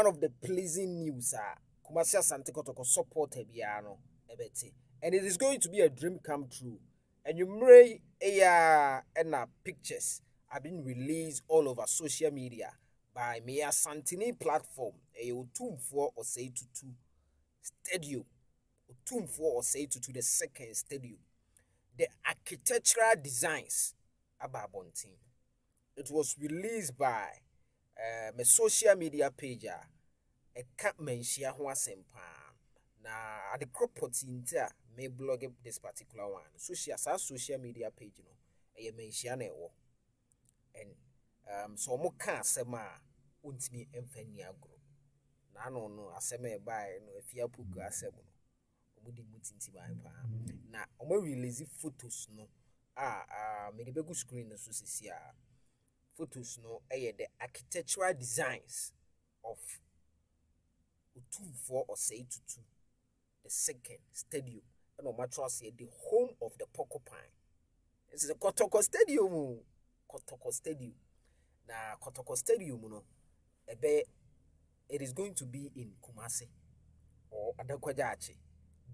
one of the pleasing news Kumasi Asante Kotoko support Ebiano Ebeti. And it is going to be a dream come true. And you may and pictures have been released all over social media by Mia Santini platform, a Otumfuo Osei Tutu stadium. Otumfuo Osei Tutu the second stadium. The architectural designs about Bontin. It was released by my social media page. I can't mention who I sent. Now, at the crop in there, may blog this particular one. Social media page, I mention it. And so more can't say ma won't me enfenia gro. Na no aseme by no if you put asemo. Omudi mutinti by pa. Na omo release photos no. Me the begu screen no so sisi photos no the architectural designs of Otumfuo Osei Tutu the second stadium and no matter say the home of the porcupine. This is a Kotoko stadium. Kotoko stadium. Na Kotoko stadium no it is going to be in Kumasi or Adakwajachi.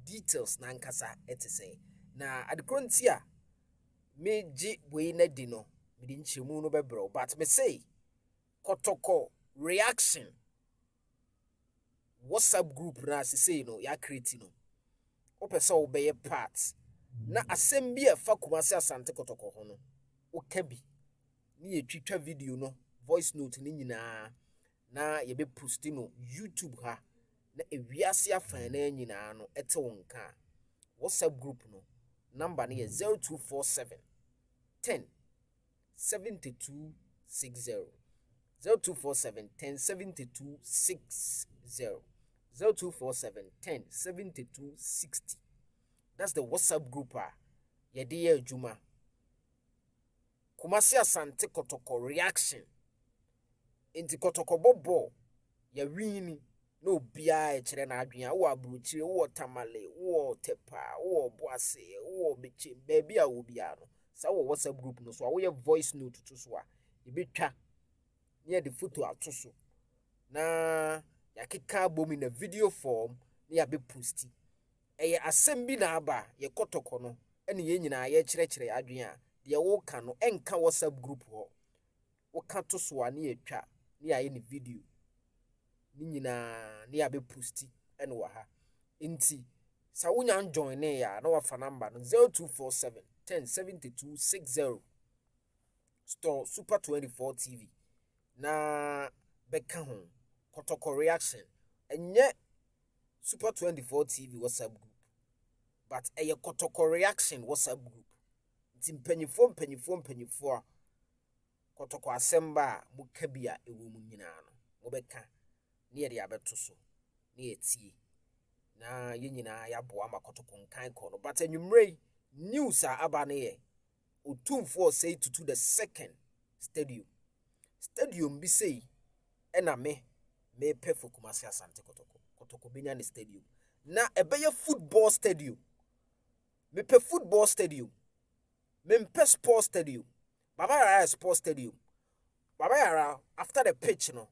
Details nankasa say. Na adikrontia meji we na dino me din chemu no bebro but me say Kotoko reaction WhatsApp group na say no ya create no opese obeye part na asem bi e fa Kumasi Asante Kotoko ho no okabi ni etwitwa video no voice note ni nyina na ye be post no YouTube ha na ewiase afan na nyina no ete wonka WhatsApp group no number na 0247 10 72 60 0247 10 72 60 0247 10 72 60. That's the WhatsApp group ye de adwuma Kumasi Asante Kotoko reaction into Kotoko bobo ya wini no bia chere na adwen wo abruchire wo tamale wo tepa wo boase wo bechi baby a wo bia no sa wo WhatsApp group no so wo ye voice note to so e betwa near the photo atoso na yakeka bom in a video form na ya be posti asem bi na aba ye Kotoko no ene ye nyina ye chere adwen a de wo ka no enka WhatsApp group ho wo ka to so ani etwa ni aye ni video ni nyina ni abe posti ene wa ha nti sa wonya join ne ya na wafa number no 0247 1072 60 store super 24 TV na beka ho Kotoko reaction enye super 24 TV WhatsApp group but Kotoko reaction WhatsApp group nti mpanyifo Kotoko asemba mukabia ewo mu nyina no mobeka ne ye de abeto so ne etie na ye nyina ya boa ma Kotoko nkan ko no but anwumrei news aba ne ye Otumfuo Osei Tutu the second stadium bi sei ena me pefo Kumasi Asante Kotoko benya ne stadium na ebeye football stadium me pe football stadium me sports stadium Baba Yara sports stadium Baba Yara after the pitch no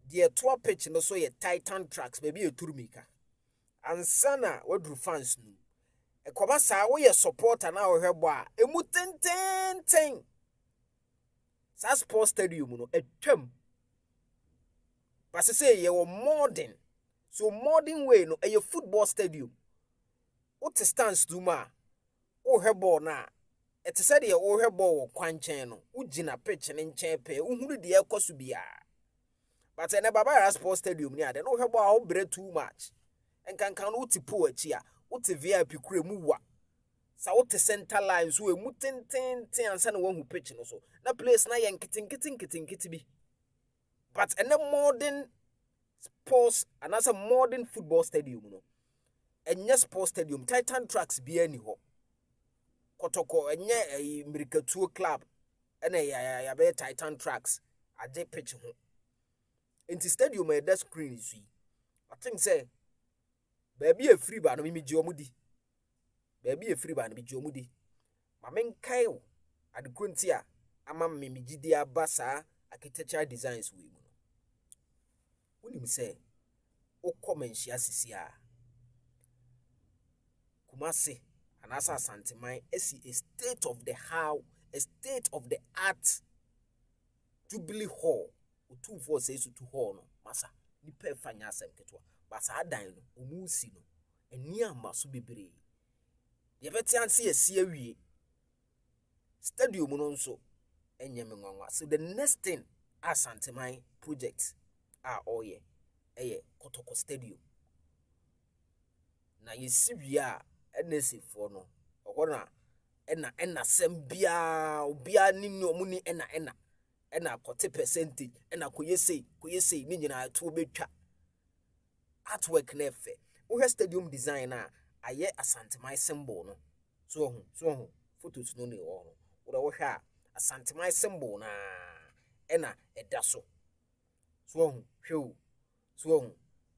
the tour pitch no so ye Titan tracks baby e turumika ansana wadru fans no e koba sa wo ye supporter na wo hwebo a emu tenten sa sports stadium no etwam but say ye wo modern so modern way no e football stadium what stands do ma wo hwebo na ete said ye wo hwebo wo kwanchen no ugina pitch ne nchen pe uhuru de ekoso bia but ene Baba Yara sports stadium ni ade no hwebo a wo bre too much enkankan no tipo achi a wo te VIP kure mu wa sa wo te center line so emu tenten ansa na wo hu pitch no so na place na ye nkiti bi but ene modern sports and as a modern football stadium no enye sports stadium Titan tracks bi ani ho Kotoko enye Mirikatuo club ene ya be Titan tracks ade pitch ho enti stadium e da screen is I think say baby e free ba no mi ji omudi baby e free ba no mi ji omudi ma menkai o adekronti a ama me mi gidi aba saa architectural designs we mu wonim say okomenhia sisia Kumasi and asa Santimai esi a state of the art Jubilee Hall Otumfuo Osei Tutu Hall no masa nipa fanya asem ketwa basa adan no omusi no eni amaso bebre ye beti anse esi awie stadium no nso enyeme nwanwa. So the next thing Asantemai project oye Kotoko stadium na yesiwia NSA for no okona ena sembia obia ni omuni ena kote percentage ena koyesei ni nyina to betwa artwork na efe wo stadium design aye Asantemai symbol no so photos no ne wo wo hwa Asantemai symbol na ena edaso so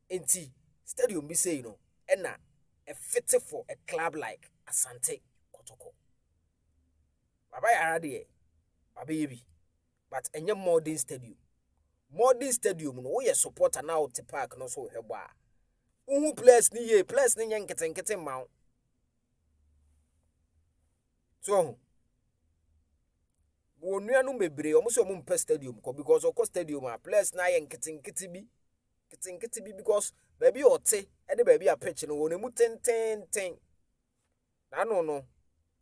enti stadium bi say no ena a fit for a club like Asante Kotoko baba yara de baba yebi but enye modern stadium no wo ye supporter na out park no so hwebo a uhu players ni nye nkete ma so wo nuanu mebre omo so omo mpa stadium ko because of stadium a players na ye nkete bi because baby ote e de baby a pitch no wo nemu ten na no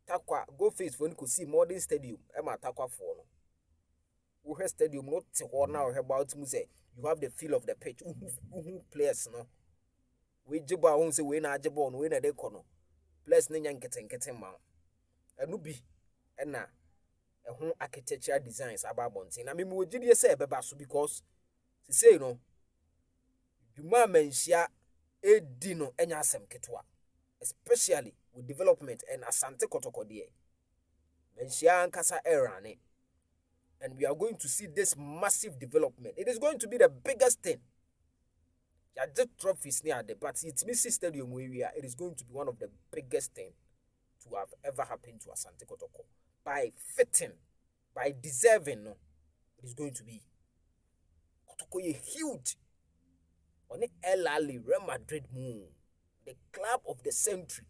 takwa go face for ni ko see modern stadium e ma takwa for no wo stadium no te ho na wo about mu say you have the feel of the pitch uhu players no we jibo a won say we na ajibo no we na de ko no players na nya nkete ma enu bi e na ehun architectural designs ababontin na me mo gidie say e beba so because say no dwuma manhia edi no enya asem ketwa especially with development and Asante Kotoko there manhia ankasa erane and we are going to see this massive development. It is going to be the biggest thing. Yeah, the trophies near the but it's Missy Stadium where we are. It is going to be one of the biggest thing to have ever happened to Asante Kotoko. By fitting, by deserving, no, it is going to be Kotoko is huge. On the El Ali, Real Madrid moon, the club of the century.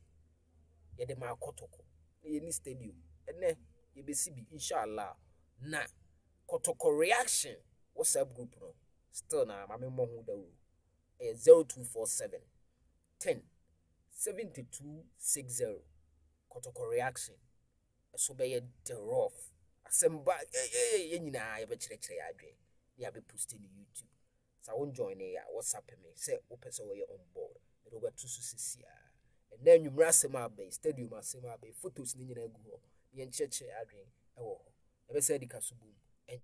Yeah, the Kotoko. Any stadium. And then you be CB, inshallah. Na Kotoko reaction WhatsApp group no still na mame mo hu da wo 0247 10 7260 Kotoko reaction so be the rough asemba ye nyina ye be kire adwe ya be post in YouTube sa won join ya WhatsApp me say wo pese wo ye on board me do betu so sisia and then nwumra asema be stadium asema be photos ni nyina gu ho ye ncheche adwe ewo ebe say di kasubum